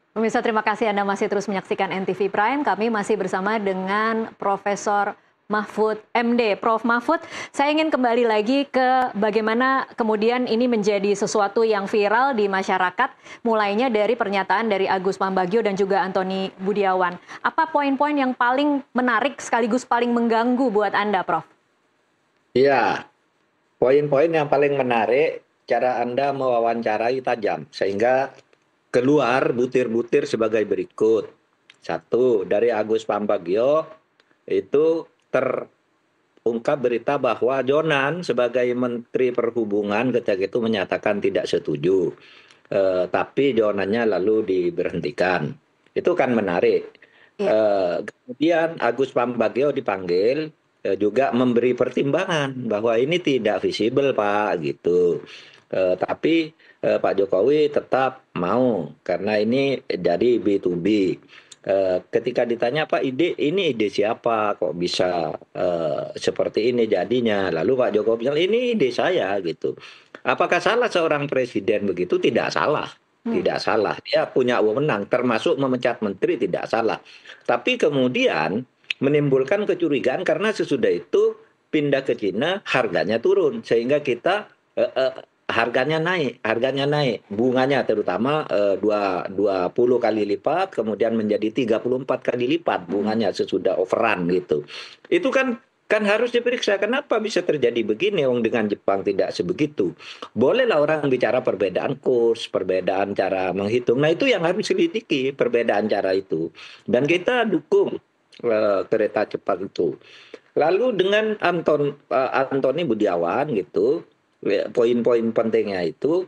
Pemirsa, terima kasih Anda masih terus menyaksikan NTV Prime. Kami masih bersama dengan Profesor Mahfud MD. Prof. Mahfud, saya ingin kembali lagi ke bagaimana kemudian ini menjadi sesuatu yang viral di masyarakat, mulainya dari pernyataan dari Agus Pambagio dan juga Antony Budiawan. Apa poin-poin yang paling menarik sekaligus paling mengganggu buat Anda, Prof? Iya, poin-poin yang paling menarik, cara Anda mewawancarai tajam, sehingga keluar butir-butir sebagai berikut. Satu, dari Agus Pambagio, itu terungkap berita bahwa Jonan sebagai Menteri Perhubungan ketika itu menyatakan tidak setuju. Tapi Jonannya lalu diberhentikan. Itu kan menarik. Iya. Kemudian Agus Pambagio dipanggil, juga memberi pertimbangan bahwa ini tidak visible Pak gitu. Tapi Pak Jokowi tetap mau karena ini jadi B2B. Ketika ditanya Pak ini ide siapa kok bisa seperti ini jadinya, lalu Pak Jokowi bilang ini ide saya gitu. Apakah salah seorang presiden begitu? Tidak salah. Hmm. Tidak salah. Dia punya wewenang, termasuk memecat menteri tidak salah. Tapi kemudian menimbulkan kecurigaan karena sesudah itu pindah ke Cina, harganya turun. Sehingga kita harganya naik, bunganya terutama 20 kali lipat, kemudian menjadi 34 kali lipat bunganya sesudah overrun gitu. Itu kan harus diperiksa kenapa bisa terjadi begini wong dengan Jepang tidak sebegitu. Bolehlah orang bicara perbedaan kurs, perbedaan cara menghitung. Nah, itu yang harus diselidiki, perbedaan cara itu. Dan kita dukung kereta cepat itu. Lalu dengan Antony Budiawan gitu, poin-poin pentingnya itu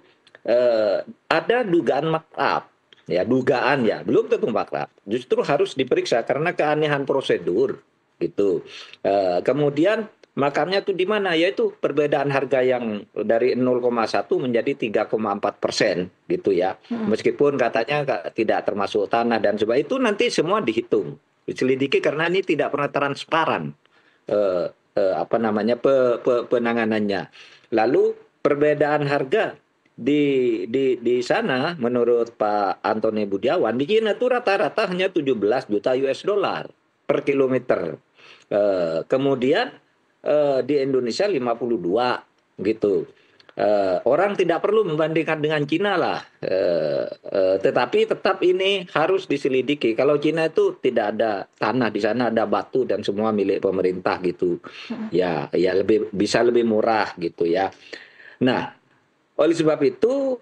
ada dugaan makrab. Ya, dugaan ya, belum tentu makrab. Justru harus diperiksa karena keanehan prosedur gitu. Kemudian makamnya tuh di mana? Yaitu perbedaan harga yang dari 0,1 menjadi 3,4% gitu ya. Meskipun katanya tidak termasuk tanah dan sebagainya, itu nanti semua dihitung, diselidiki karena ini tidak pernah transparan penanganannya. Lalu perbedaan harga di sana menurut Pak Antony Budiawan di Cina itu rata-rata hanya 17 juta US dollar per kilometer. Kemudian di Indonesia 52 gitu. Orang tidak perlu membandingkan dengan Cina lah, tetapi tetap ini harus diselidiki. Kalau Cina itu tidak ada tanah, di sana ada batu dan semua milik pemerintah gitu. Ya, ya bisa lebih murah gitu ya. Nah, oleh sebab itu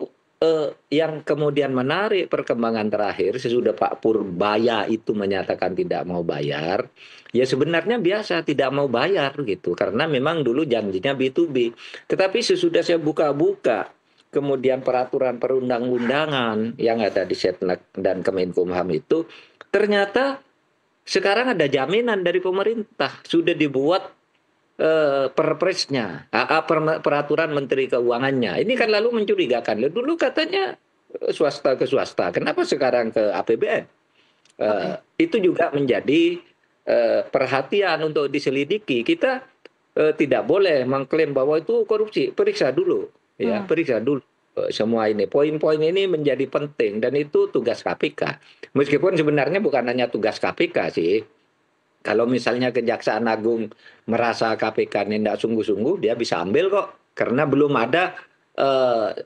yang kemudian menarik perkembangan terakhir sesudah Pak Purbaya itu menyatakan tidak mau bayar, ya sebenarnya biasa tidak mau bayar gitu karena memang dulu janjinya B2B. Tetapi sesudah saya buka-buka kemudian peraturan perundang-undangan yang ada di Setnek dan Kemenkumham itu ternyata sekarang ada jaminan dari pemerintah sudah dibuat perpresnya, peraturan Menteri Keuangannya. Ini kan lalu mencurigakan. Dulu katanya swasta ke swasta, kenapa sekarang ke APBN? Itu juga menjadi perhatian untuk diselidiki. Kita tidak boleh mengklaim bahwa itu korupsi. Periksa dulu, ya, periksa dulu. Semua ini, poin-poin ini menjadi penting dan itu tugas KPK. Meskipun sebenarnya bukan hanya tugas KPK sih. Kalau misalnya Kejaksaan Agung merasa KPK ini tidak sungguh-sungguh, dia bisa ambil kok. Karena belum ada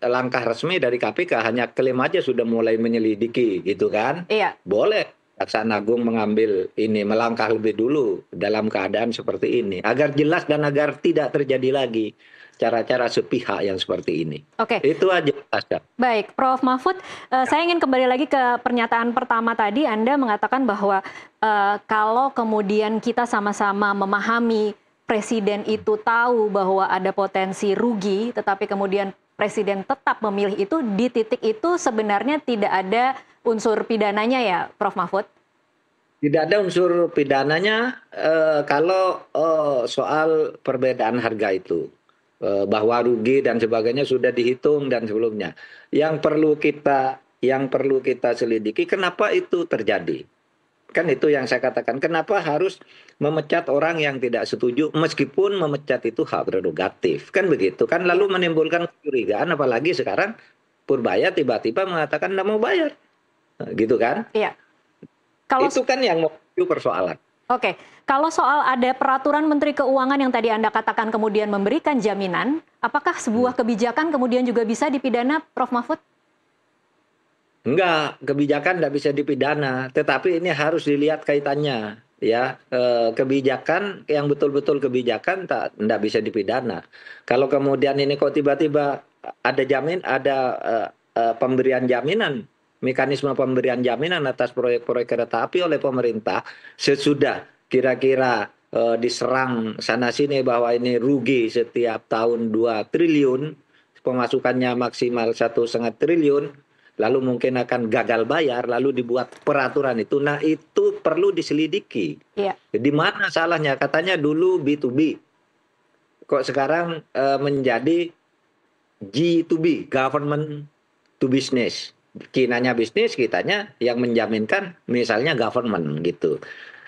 langkah resmi dari KPK, hanya klaim aja sudah mulai menyelidiki, gitu kan? Iya. Boleh Kejaksaan Agung mengambil ini, melangkah lebih dulu dalam keadaan seperti ini. Agar jelas dan agar tidak terjadi lagi cara-cara sepihak yang seperti ini. Oke. Itu aja, Tasya. Baik, Prof. Mahfud, saya ingin kembali lagi ke pernyataan pertama tadi. Anda mengatakan bahwa kalau kemudian kita sama-sama memahami presiden itu tahu bahwa ada potensi rugi, tetapi kemudian presiden tetap memilih itu, di titik itu sebenarnya tidak ada unsur pidananya ya, Prof. Mahfud? Tidak ada unsur pidananya kalau soal perbedaan harga itu. Bahwa rugi dan sebagainya sudah dihitung dan sebelumnya. Yang perlu kita selidiki kenapa itu terjadi. Kan itu yang saya katakan, kenapa harus memecat orang yang tidak setuju meskipun memecat itu hak prerogatif. Kan begitu. Kan lalu menimbulkan kecurigaan apalagi sekarang Purbaya tiba-tiba mengatakan tidak mau bayar. gitu kan? Iya. Kalau Itu kan yang memicu persoalan. Oke, kalau soal ada peraturan Menteri Keuangan yang tadi Anda katakan kemudian memberikan jaminan, apakah sebuah kebijakan kemudian juga bisa dipidana, Prof. Mahfud? Enggak, kebijakan tidak bisa dipidana, tetapi ini harus dilihat kaitannya. Ya, kebijakan yang betul-betul kebijakan tidak bisa dipidana. Kalau kemudian ini kok tiba-tiba ada pemberian jaminan, mekanisme pemberian jaminan atas proyek-proyek kereta api oleh pemerintah sesudah kira-kira diserang sana sini bahwa ini rugi setiap tahun 2 triliun, pemasukannya maksimal 1,5 triliun, lalu mungkin akan gagal bayar, lalu dibuat peraturan itu. Nah, itu perlu diselidiki. Iya. Di mana salahnya? Katanya dulu B2B. Kok sekarang menjadi G2B, government to business. Kinanya bisnis, kitanya yang menjaminkan misalnya government gitu.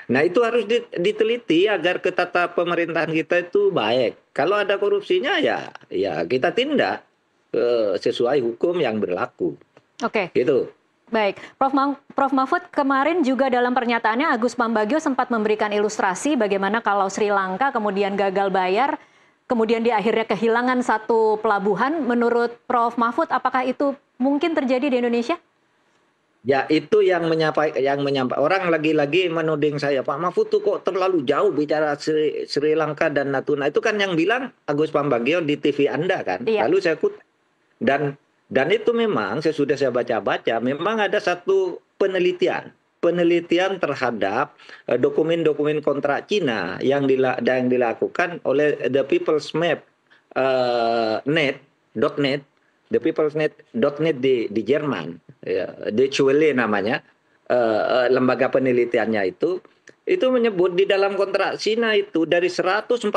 Nah, itu harus diteliti agar ketata pemerintahan kita itu baik. Kalau ada korupsinya ya kita tindak sesuai hukum yang berlaku. Oke. Gitu. Baik, Prof. Mahfud kemarin juga dalam pernyataannya Agus Pambagio sempat memberikan ilustrasi bagaimana kalau Sri Lanka kemudian gagal bayar, kemudian di akhirnya kehilangan satu pelabuhan. Menurut Prof. Mahfud, apakah itu mungkin terjadi di Indonesia? Ya, itu yang menyampaikan orang lagi-lagi menuding saya, Pak Mahfud tuh kok terlalu jauh bicara Sri Lanka dan Natuna. Itu kan yang bilang Agus Pambagio di TV Anda kan. Iya. Lalu saya kutip. Dan itu memang sesudah saya baca-baca, memang ada satu penelitian terhadap dokumen-dokumen kontrak Cina yang dilakukan oleh The People's Map .net, The People's .net di Jerman, ya, Deutsche Welle namanya, lembaga penelitiannya itu menyebut di dalam kontrak Cina itu dari 142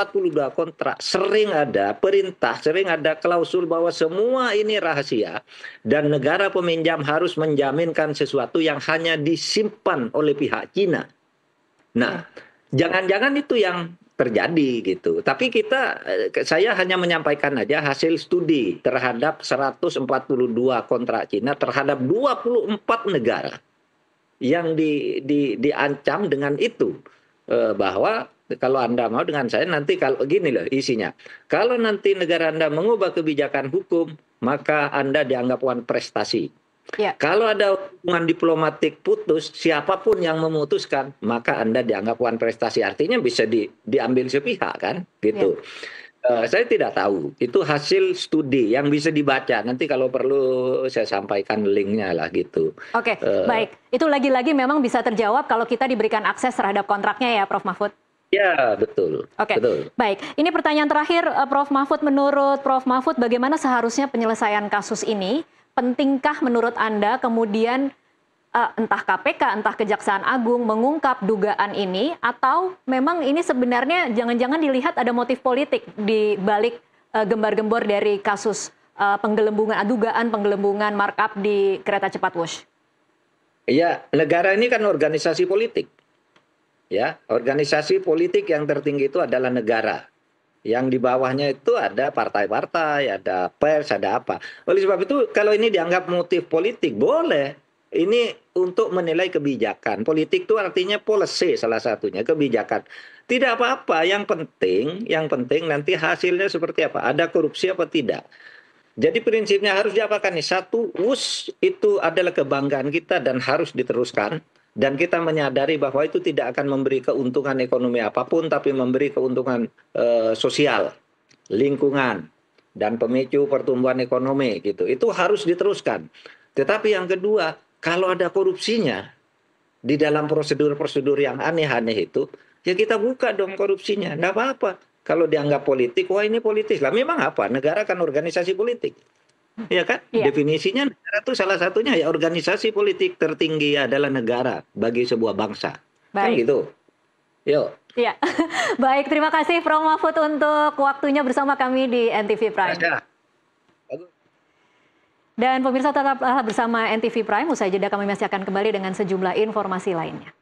kontrak sering ada perintah, sering ada klausul bahwa semua ini rahasia dan negara peminjam harus menjaminkan sesuatu yang hanya disimpan oleh pihak Cina. Nah, jangan-jangan itu yang terjadi gitu. Tapi saya hanya menyampaikan aja hasil studi terhadap 142 kontrak Cina terhadap 24 negara yang diancam dengan itu, bahwa kalau Anda mau dengan saya nanti, kalau gini loh isinya, kalau nanti negara Anda mengubah kebijakan hukum maka Anda dianggap wan prestasi. Ya. Kalau ada hubungan diplomatik putus, siapapun yang memutuskan maka Anda dianggap wan prestasi, artinya bisa diambil sepihak kan gitu. Saya tidak tahu, itu hasil studi yang bisa dibaca. Nanti kalau perlu saya sampaikan linknya lah gitu. Oke, baik. Itu lagi-lagi memang bisa terjawab kalau kita diberikan akses terhadap kontraknya ya, Prof. Mahfud? Ya, betul. Oke, betul. Baik. Ini pertanyaan terakhir, Prof. Mahfud. Menurut Prof. Mahfud, bagaimana seharusnya penyelesaian kasus ini? Pentingkah menurut Anda kemudian entah KPK, entah Kejaksaan Agung mengungkap dugaan ini, atau memang ini sebenarnya jangan-jangan dilihat ada motif politik di balik gembar-gembor dari kasus dugaan penggelembungan markup di kereta cepat Wush? Iya, negara ini kan organisasi politik. Ya, organisasi politik yang tertinggi itu adalah negara. Yang di bawahnya itu ada partai-partai, ada pers, ada apa. Oleh sebab itu, kalau ini dianggap motif politik, boleh. Ini untuk menilai kebijakan. Politik itu artinya policy salah satunya, kebijakan. Tidak apa-apa, yang penting nanti hasilnya seperti apa. Ada korupsi apa tidak. Jadi prinsipnya harus diapakan nih? Satu, WUS itu adalah kebanggaan kita dan harus diteruskan. Dan kita menyadari bahwa itu tidak akan memberi keuntungan ekonomi apapun, tapi memberi keuntungan sosial, lingkungan, dan pemicu pertumbuhan ekonomi gitu. Itu harus diteruskan. Tetapi yang kedua, kalau ada korupsinya di dalam prosedur-prosedur yang aneh-aneh itu, ya kita buka dong korupsinya. Nggak apa-apa. Kalau dianggap politik, wah ini politis lah. Memang apa? Negara kan organisasi politik. Ya kan? Iya. Definisinya negara itu salah satunya ya organisasi politik tertinggi adalah negara bagi sebuah bangsa. Kan Baik. gitu. Yuk. Iya. Baik, terima kasih Prof. Mahfud untuk waktunya bersama kami di NTV Prime. Dan pemirsa tetaplah bersama NTV Prime, usai jeda kami masih akan kembali dengan sejumlah informasi lainnya.